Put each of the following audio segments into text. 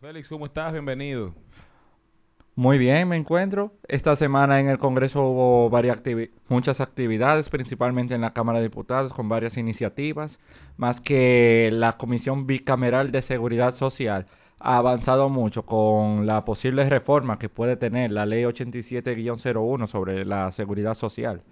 Félix, ¿cómo estás? Bienvenido. Muy bien, me encuentro. Esta semana en el Congreso hubo muchas actividades, principalmente en la Cámara de Diputados, con varias iniciativas, más que la Comisión Bicameral de Seguridad Social ha avanzado mucho con la posible reforma que puede tener la Ley 87-01 sobre la seguridad social,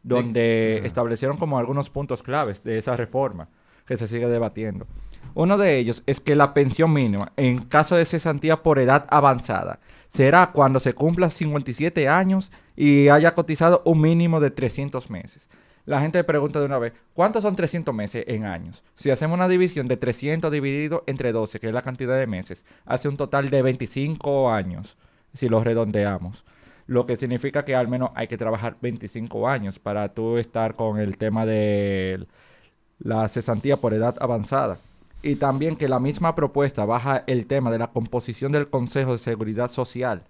donde Ajá. establecieron como algunos puntos claves de esa reforma que se sigue debatiendo. Uno de ellos es que la pensión mínima, en caso de cesantía por edad avanzada, será cuando se cumpla 57 años y haya cotizado un mínimo de 300 meses. La gente pregunta de una vez, ¿cuántos son 300 meses en años? Si hacemos una división de 300 dividido entre 12, que es la cantidad de meses, hace un total de 25 años, si lo redondeamos. Lo que significa que al menos hay que trabajar 25 años para tú estar con el tema de la cesantía por edad avanzada. Y también que la misma propuesta baja el tema de la composición del Consejo de Seguridad Social,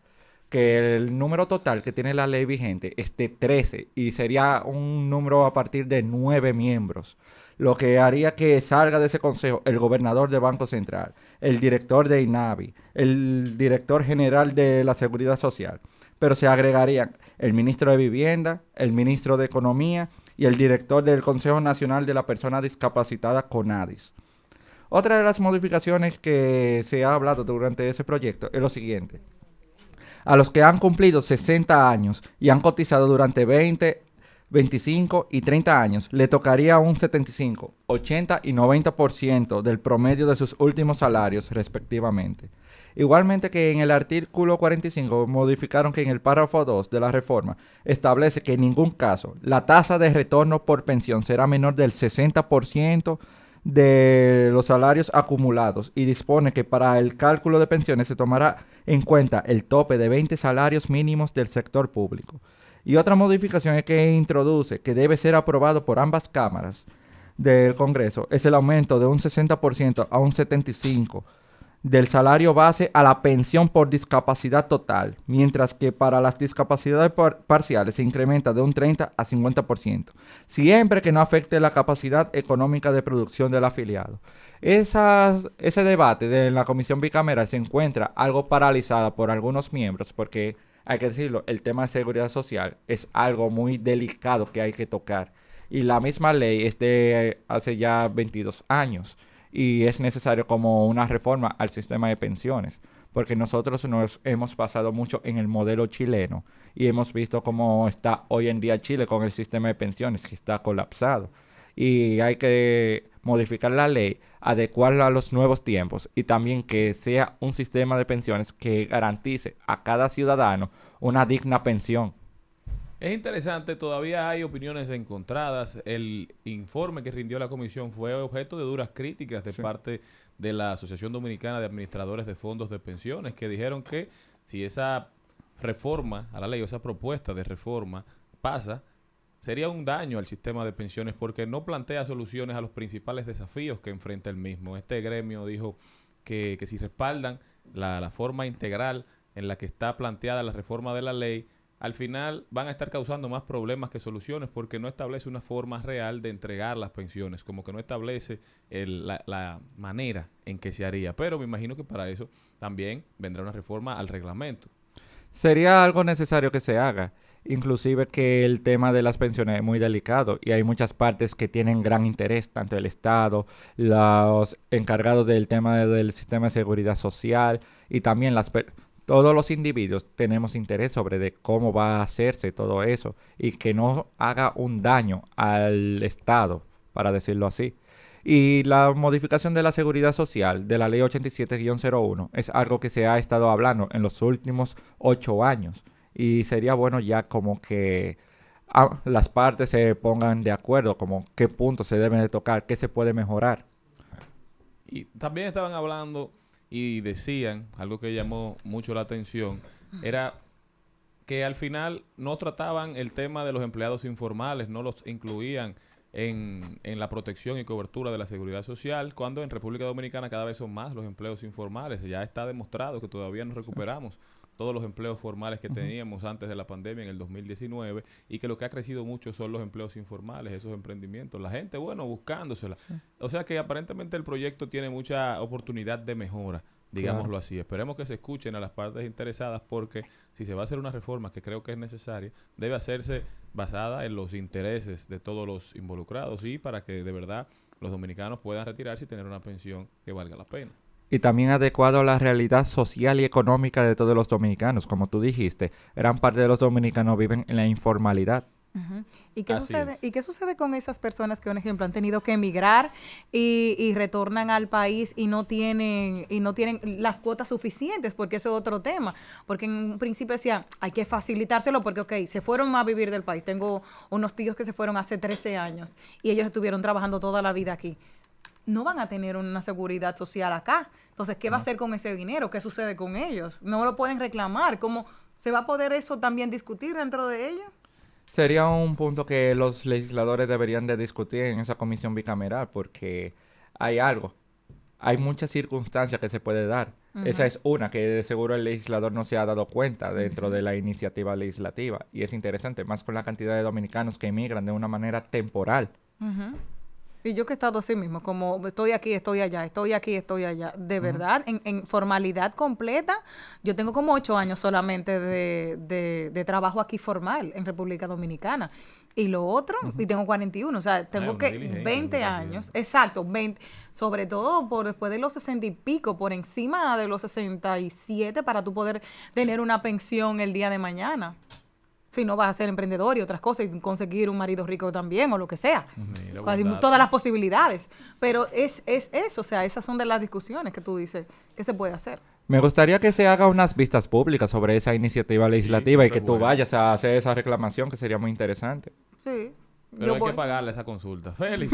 que el número total que tiene la ley vigente es de 13 y sería un número a partir de 9 miembros, lo que haría que salga de ese consejo el gobernador de Banco Central, el director de INAVI, el director general de la Seguridad Social, pero se agregarían el ministro de Vivienda, el ministro de Economía y el director del Consejo Nacional de la Persona Discapacitada, CONADIS. Otra de las modificaciones que se ha hablado durante ese proyecto es lo siguiente. A los que han cumplido 60 años y han cotizado durante 20, 25 y 30 años, le tocaría un 75, 80 y 90% del promedio de sus últimos salarios, respectivamente. Igualmente que en el artículo 45 modificaron que en el párrafo 2 de la reforma establece que en ningún caso la tasa de retorno por pensión será menor del 60% de los salarios acumulados y dispone que para el cálculo de pensiones se tomará en cuenta el tope de 20 salarios mínimos del sector público. Y otra modificación es que introduce que debe ser aprobado por ambas cámaras del Congreso es el aumento de un 60% a un 75% del salario base a la pensión por discapacidad total, mientras que para las discapacidades parciales se incrementa de un 30 a 50%, siempre que no afecte la capacidad económica de producción del afiliado. Ese debate de la Comisión Bicameral se encuentra algo paralizada por algunos miembros, porque hay que decirlo, el tema de seguridad social es algo muy delicado que hay que tocar. Y la misma ley es de hace ya 22 años y es necesario como una reforma al sistema de pensiones, porque nosotros nos hemos basado mucho en el modelo chileno y hemos visto cómo está hoy en día Chile con el sistema de pensiones que está colapsado y hay que modificar la ley, adecuarla a los nuevos tiempos y también que sea un sistema de pensiones que garantice a cada ciudadano una digna pensión. Es interesante, todavía hay opiniones encontradas. El informe que rindió la comisión fue objeto de duras críticas de Sí. parte de la Asociación Dominicana de Administradores de Fondos de Pensiones, que dijeron que si esa reforma a la ley o esa propuesta de reforma pasa, sería un daño al sistema de pensiones porque no plantea soluciones a los principales desafíos que enfrenta el mismo. Este gremio dijo que si respaldan la forma integral en la que está planteada la reforma de la ley, al final van a estar causando más problemas que soluciones porque no establece una forma real de entregar las pensiones, como que no establece la manera en que se haría. Pero me imagino que para eso también vendrá una reforma al reglamento. Sería algo necesario que se haga, inclusive que el tema de las pensiones es muy delicado y hay muchas partes que tienen gran interés, tanto el Estado, los encargados del tema del sistema de seguridad social y también todos los individuos tenemos interés sobre de cómo va a hacerse todo eso y que no haga un daño al Estado, para decirlo así. Y la modificación de la seguridad social de la ley 87-01 es algo que se ha estado hablando en los últimos 8 años. Y sería bueno ya como que las partes se pongan de acuerdo, como qué puntos se deben de tocar, qué se puede mejorar. Y también estaban hablando y decían, algo que llamó mucho la atención, era que al final no trataban el tema de los empleados informales, no los incluían en la protección y cobertura de la seguridad social, cuando en República Dominicana cada vez son más los empleos informales. Ya está demostrado que todavía no recuperamos todos los empleos formales que Ujú. teníamos antes de la pandemia en el 2019 y que lo que ha crecido mucho son los empleos informales, esos emprendimientos. La gente, bueno, buscándosela. Sí. O sea que aparentemente el proyecto tiene mucha oportunidad de mejora. digámoslo así. Esperemos que se escuchen a las partes interesadas, porque si se va a hacer una reforma, que creo que es necesaria, debe hacerse basada en los intereses de todos los involucrados y para que de verdad los dominicanos puedan retirarse y tener una pensión que valga la pena. Y también adecuado a la realidad social y económica de todos los dominicanos. Como tú dijiste, gran parte de los dominicanos viven en la informalidad. Ujú. Así es. ¿Y qué sucede con esas personas que, por ejemplo, han tenido que emigrar y retornan al país y no tienen las cuotas suficientes? Porque eso es otro tema. Porque en un principio decían, hay que facilitárselo porque, ok, se fueron a vivir del país. Tengo unos tíos que se fueron hace 13 años y ellos estuvieron trabajando toda la vida aquí. No van a tener una seguridad social acá. Entonces, ¿qué va a hacer con ese dinero? ¿Qué sucede con ellos? No lo pueden reclamar. ¿Cómo se va a poder eso también discutir dentro de ellos? Sería un punto que los legisladores deberían de discutir en esa comisión bicameral, porque hay muchas circunstancias que se puede dar. Esa es una que de seguro el legislador no se ha dado cuenta dentro de la iniciativa legislativa, y es interesante, más con la cantidad de dominicanos que emigran de una manera temporal. Y yo que he estado así mismo, como estoy aquí, estoy allá, estoy aquí, estoy allá. De verdad, en formalidad completa, yo tengo como 8 años solamente de trabajo aquí formal en República Dominicana. Y lo otro, y tengo 41, o sea, tengo una que diligencia 20 que está años, haciendo. exacto, 20, sobre todo por después de los 60 y pico, por encima de los 67 para tú poder tener una pensión el día de mañana. Si no vas a ser emprendedor y otras cosas y conseguir un marido rico también o lo que sea. Mira, Hay buen dato. todas las posibilidades. Pero es eso, o sea, esas son de las discusiones que tú dices que se puede hacer. Me gustaría que se haga unas vistas públicas sobre esa iniciativa legislativa y siempre que tú bueno. vayas a hacer esa reclamación, que sería muy interesante. Sí. Pero hay voy. que pagarle esa consulta. Félix,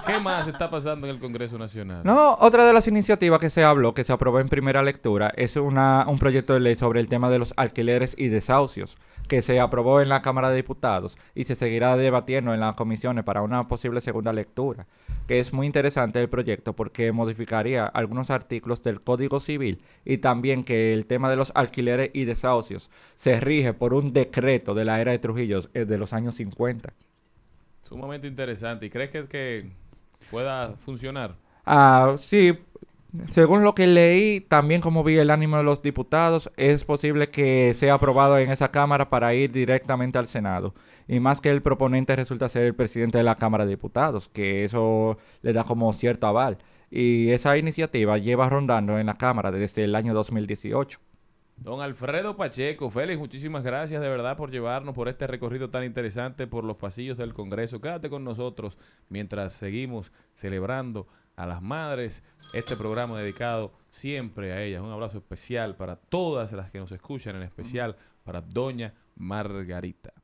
¿qué más está pasando en el Congreso Nacional? No, otra de las iniciativas que se habló, que se aprobó en primera lectura, es un proyecto de ley sobre el tema de los alquileres y desahucios, que se aprobó en la Cámara de Diputados y se seguirá debatiendo en las comisiones para una posible segunda lectura, que es muy interesante el proyecto porque modificaría algunos artículos del Código Civil y también que el tema de los alquileres y desahucios se rige por un decreto de la era de Trujillo de los años 50. Sumamente interesante. ¿Y crees que pueda funcionar? Sí, según lo que leí, también como vi el ánimo de los diputados, es posible que sea aprobado en esa Cámara para ir directamente al Senado. Y más que el proponente resulta ser el presidente de la Cámara de Diputados, que eso le da como cierto aval. Y esa iniciativa lleva rondando en la Cámara desde el año 2018. Don Alfredo Pacheco, Félix, muchísimas gracias de verdad por llevarnos por este recorrido tan interesante por los pasillos del Congreso. Quédate con nosotros mientras seguimos celebrando a las madres, este programa dedicado siempre a ellas. Un abrazo especial para todas las que nos escuchan, en especial para Doña Margarita.